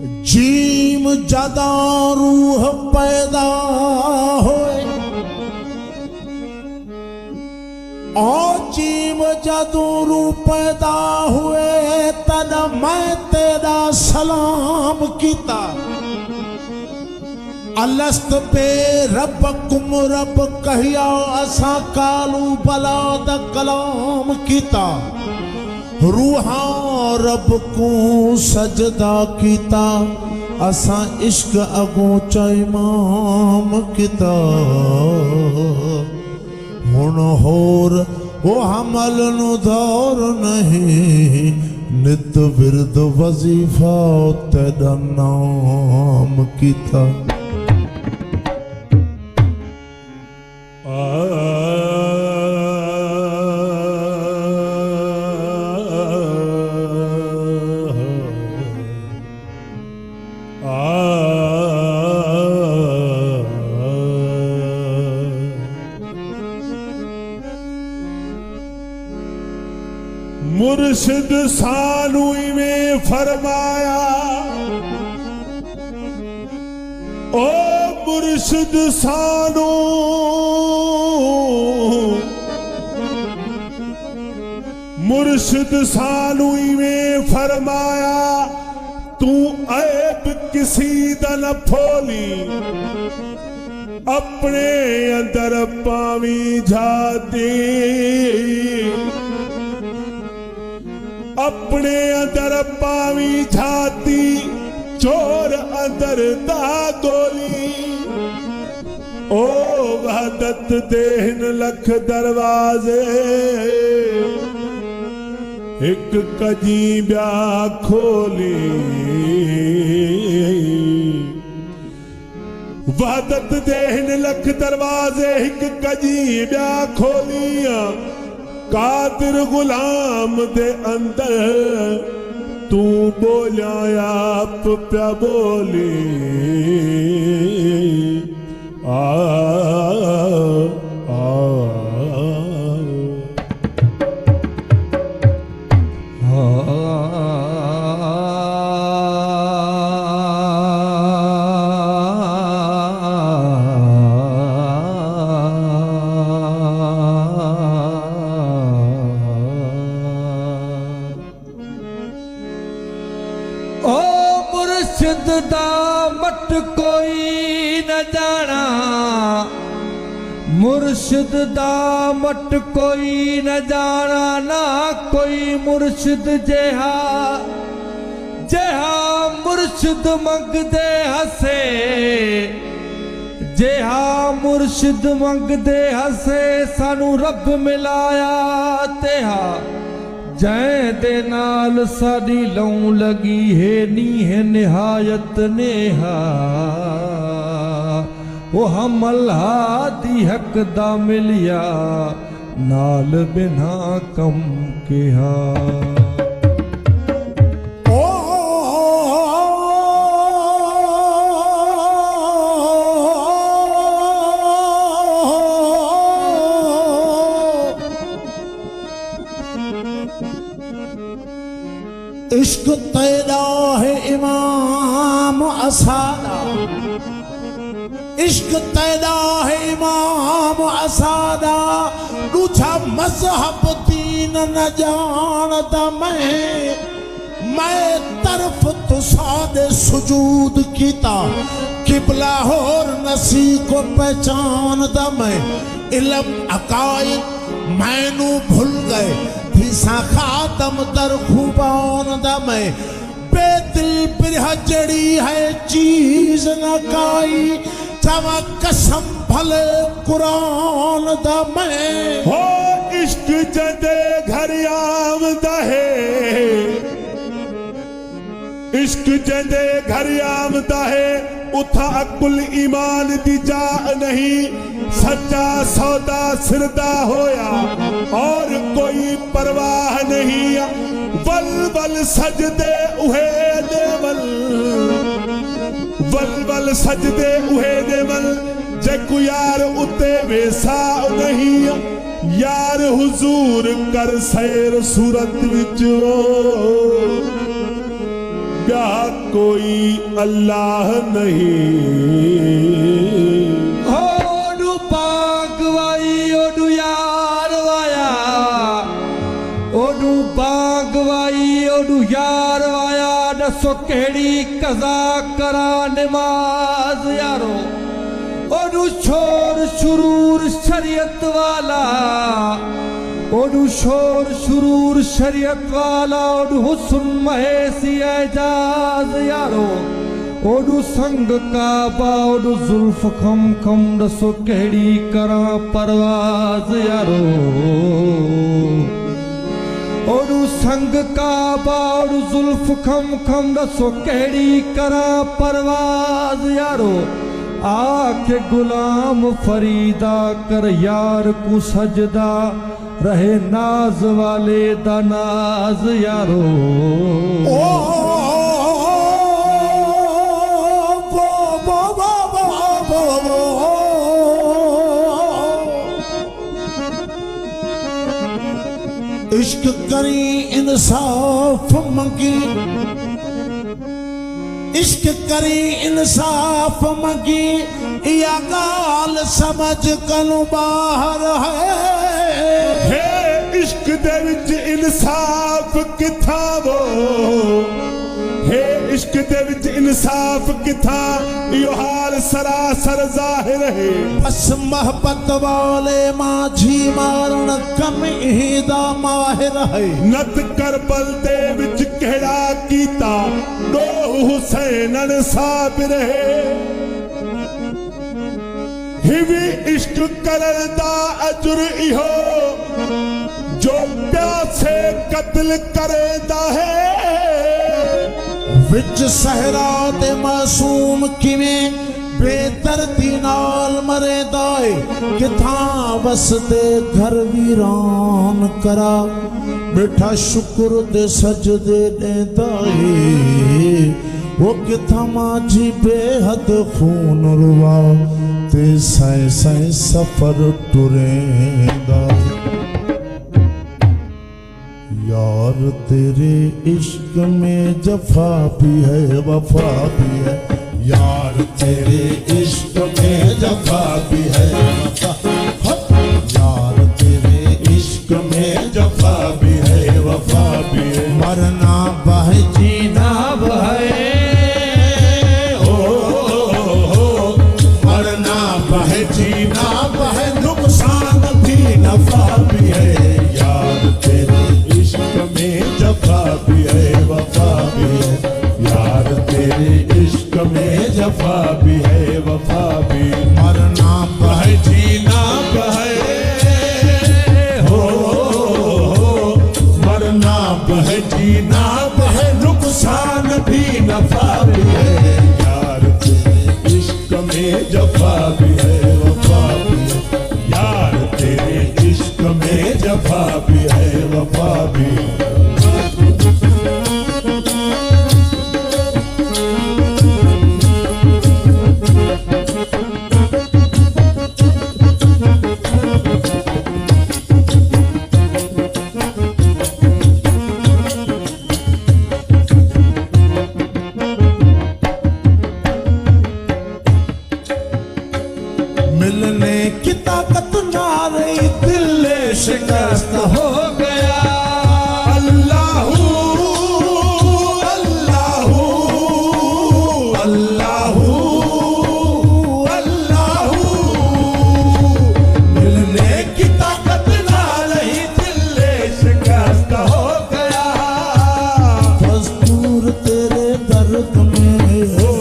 Gym जदा रूह पैदा होए और जीम जदू रूह पैदा हुए तद मैं तेरा सलाम किता। अलस्त पे रब कुम रब कहिया असा कालू बलाद कलाम किता। रूहा रब को सजदा किता असा इश्क अगो इमाम किता। हुण होर वो हमल नु दौर नहीं नित विरद वजीफा तेरा नाम किता। मुर्शिद सानू में फरमाया ओ मुर्शिद सानू मुर्शिद सानू में फरमाया तू ऐब किसी दा न फोली अपने अंदर पावी जाती। अपने अंदर पावी झाती चोर अंदर दा गोली। ओ वहदत देहन लख दरवाजे एक कजी ब्या खोली। वहदत देहन लख दरवाजे एक कजी ब्या खोलिया। कादिर गुलाम दे अंदर तू बोलिया आप प्या बोली। आ, आ, मुर्शिद दा मट कोई न जाना। मुर्शिद दा मट कोई न जाना ना कोई मुर्शिद जेहा जेहा मुर्शिद मंगदे हसे। जेहा मुर्शिद मंगदे हसे सानू रब मिलाया तेहा। जै दे नाल साडी लौं लगी है नी है निहायत नेहा। वो हमल हादी हक दा मिलिया नाल बिना कम किहा। इश्क तेरा है इमाम असादा। इश्क तेरा है इमाम असादा। दूजा मजहब दीन न जानता मैं तरफ तो सादे सुजूद किता। किबला होर नसी को पहचानदा मैं। इल्म अकायद मैनू भूल गए सा खातम दर खुबान दमे। बेदिल बिरह जड़ी है चीज न काई चवा कसम भले कुरान दमे। हो इश्क जदे घर आमदा है। इश्क जदे घर आमदा है उथा अकुल ईमान दी जा नहीं। सच्चा सौदा सिरदा होया और कोई परवाह नहीं। वल वल सजदे उहे देवल वल वल सजदे उहे देवल जकु यार उते वेसा नहीं। यार हुजूर कर सैर सूरत विच ब्याह कोई अल्लाह नहीं। ओडू बागवाई ओडू यार वाया, ओडू बागवाई ओडू यार वाया। दसो केड़ी कज़ा करा नमाज यारो। ओडू शोर शुरूर शरीयत वाला, ओडू शोर शुरूर शरीयत वाला। ओडू हुस्न महेसी एजाज यारो। ओडू संग काबा ओडू जुल्फ खम खम। दसो केड़ी करा परवाज यारो। ओडू संग काबा ओडू जुल्फ खम खम। दसो केड़ी करा परवाज यारो। आके गुलाम फरीदा कर यार को सजदा। रहे नाज वाले दा नाज यारो। ओ बो बो बो बो बो बो। इश्क करी इंसाफ मंगी, इश्क करी इंसाफ मंगी। या गाल समझ कनु बाहर है। इश्क दे विच इंसाफ किथा वो। हे इश्क दे विच इंसाफ किथा। यो हाल सरासर जाहिर है। बस मोहब्बत वाले माझी मारण कम हीदा माहिर है। नत करबल दे विच केड़ा कीता। दो हुसैनन साबिर है। हिवी इश्क करन दा अजर इहो। जो प्यासे कत्ल करेंदा है। विच सहरा ते मासूम किवें बेदर्दी नाल मरेंदा है। किथां वसदे घर वीरान करा। बैठा शुक्र दे सजदे देंदा है। वो किथां माझी बेहद खून रुआ। ते साए साए सफर टुरेंदा। यार तेरे इश्क में जफा भी है वफा भी है। यार तेरे इश्क में जफा भी है वफा। यार तेरे इश्क में जफा भी है वफा भी है। मरना बह जीना बह। मरना बह जीना बह। नुकसान भी नफा भी है। यार तेरे इश्क में जफा भी है वफा भी है। यार तेरे इश्क में जफा भी है वफा भी। मरना बह जीना बह। हो मरना बह जीना बह। नुकसान भी नफा भी है। यार तेरे इश्क में जफा भी है वफा भी है। यार तेरे इश्क में जफा भी है वफा भी। मिलने की ताकत ना रही। दिल शिकस्त हो गया। अल्लाहू अल्लाहू अल्लाहू अल्लाहू। मिलने की ताकत ना रही। दिल शिकस्त हो गया। दस्तूर तेरे दर्द में हो।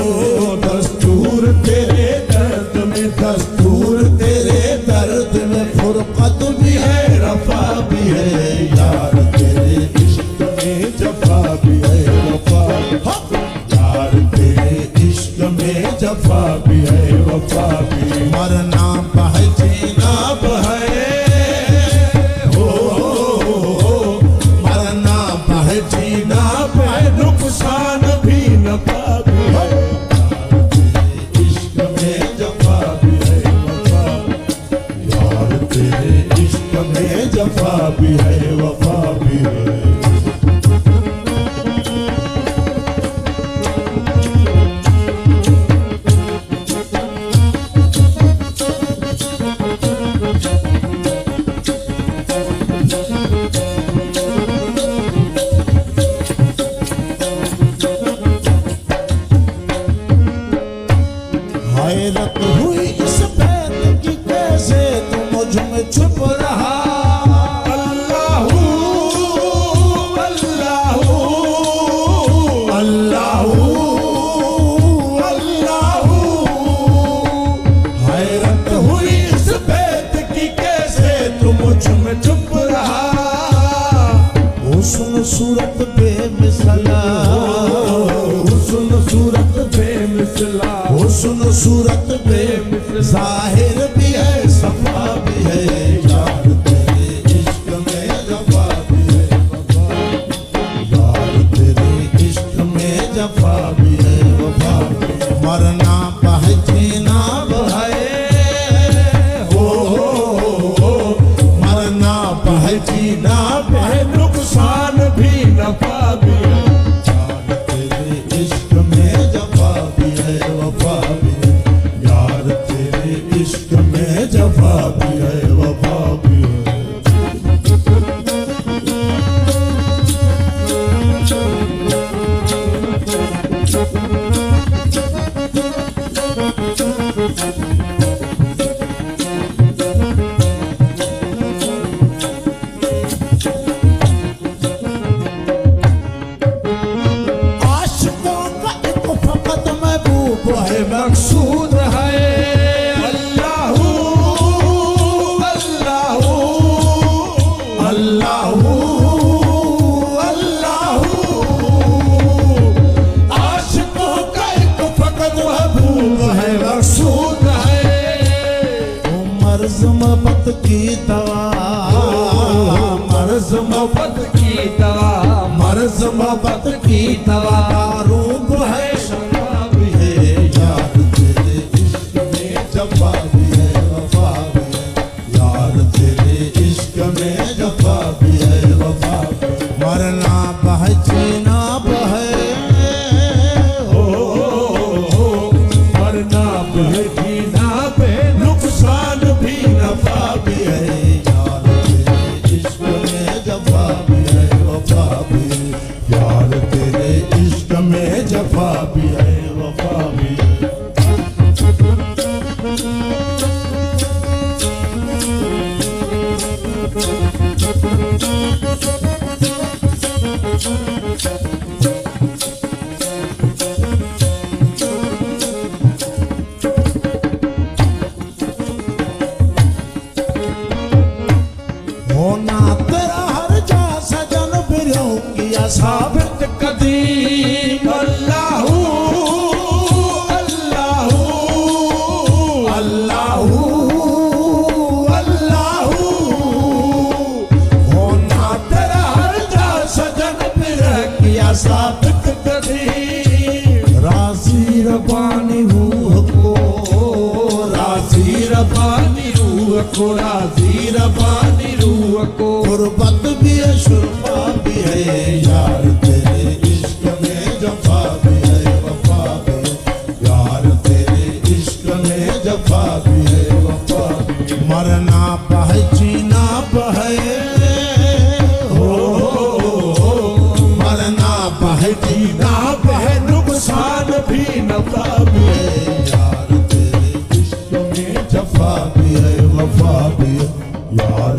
दस्तूर तेरे दर्द में। दस्तूर तेरे दर्द में। फुरकत भी है रफा भी है। यार तेरे इश्क में जफा भी है वफा। यार तेरे इश्क में जफा भी है वफा भी। मरना बह जीना बह। हो मरना बह जीना बह। नुकसान भी नफा भी है। इश्क में जफा भी है वफा। यार तेरे इश्क में जफा भी है वफा भी है। सूरत बेमिसला, हुस्न सूरत बेमिसला, हुस्न सूरत बेमिसला, जाहिर भी है सफा भी है, यार तेरे इश्क में जफा भी है वफा, यार तेरे इश्क में जफा भी है वफा, मरना पहचीना है, हो मरना पहचीना है, नुकसान भी नफा भी है, यार तेरे इश्क में जफा भी है वफा भी है, यार तेरे इश्क में जफा भी है वफा भी है। आशिकों का एक फकत महबूब है, मकसूद है अल्लाहू अल्लाहू अल्लाहू अल्लाहू, आशिकों का एक फकत महबूब है, मकसूद है वो मर्ज मोहब्बत की दवा, मर्ज मोहब्बत की दवा, मर्ज मोहब्बत की दवा, रूप है शफा भी है, यार तेरे इश्क में जफा भी है वफा भी है, यार तेरे इश्क में जफा भी है वफा भी है, मरना पहचीना बहे, हो मरना बेजीना पे नुकसान भी नफा भी है, यार तेरे इश्क में जफा भी है वफा भी है, यार तेरे इश्क में जफा भी है वफा भी है। होना तेरा हर जा सजन बिरों किया साबित साबित कदीम अल्लाहू अल्लाहू अल्लाहू अल्लाहू, होना तेरा हर जा सजन बिरों किया साबित कदीम राजी रबानी रूह को, राजी रबानी रूह को, राजी रबानी रूह को, गुरबत भी है शुरफा भी है, यार तेरे इश्क में जफा भी है वफा भी है, यार तेरे इश्क में जफा भी है वफा भी है, मरना पहचीना बहे, हो मरना पहचीना है नुकसान भी नफा भी है, यार तेरे इश्क में जफा भी है वफा भी है, यार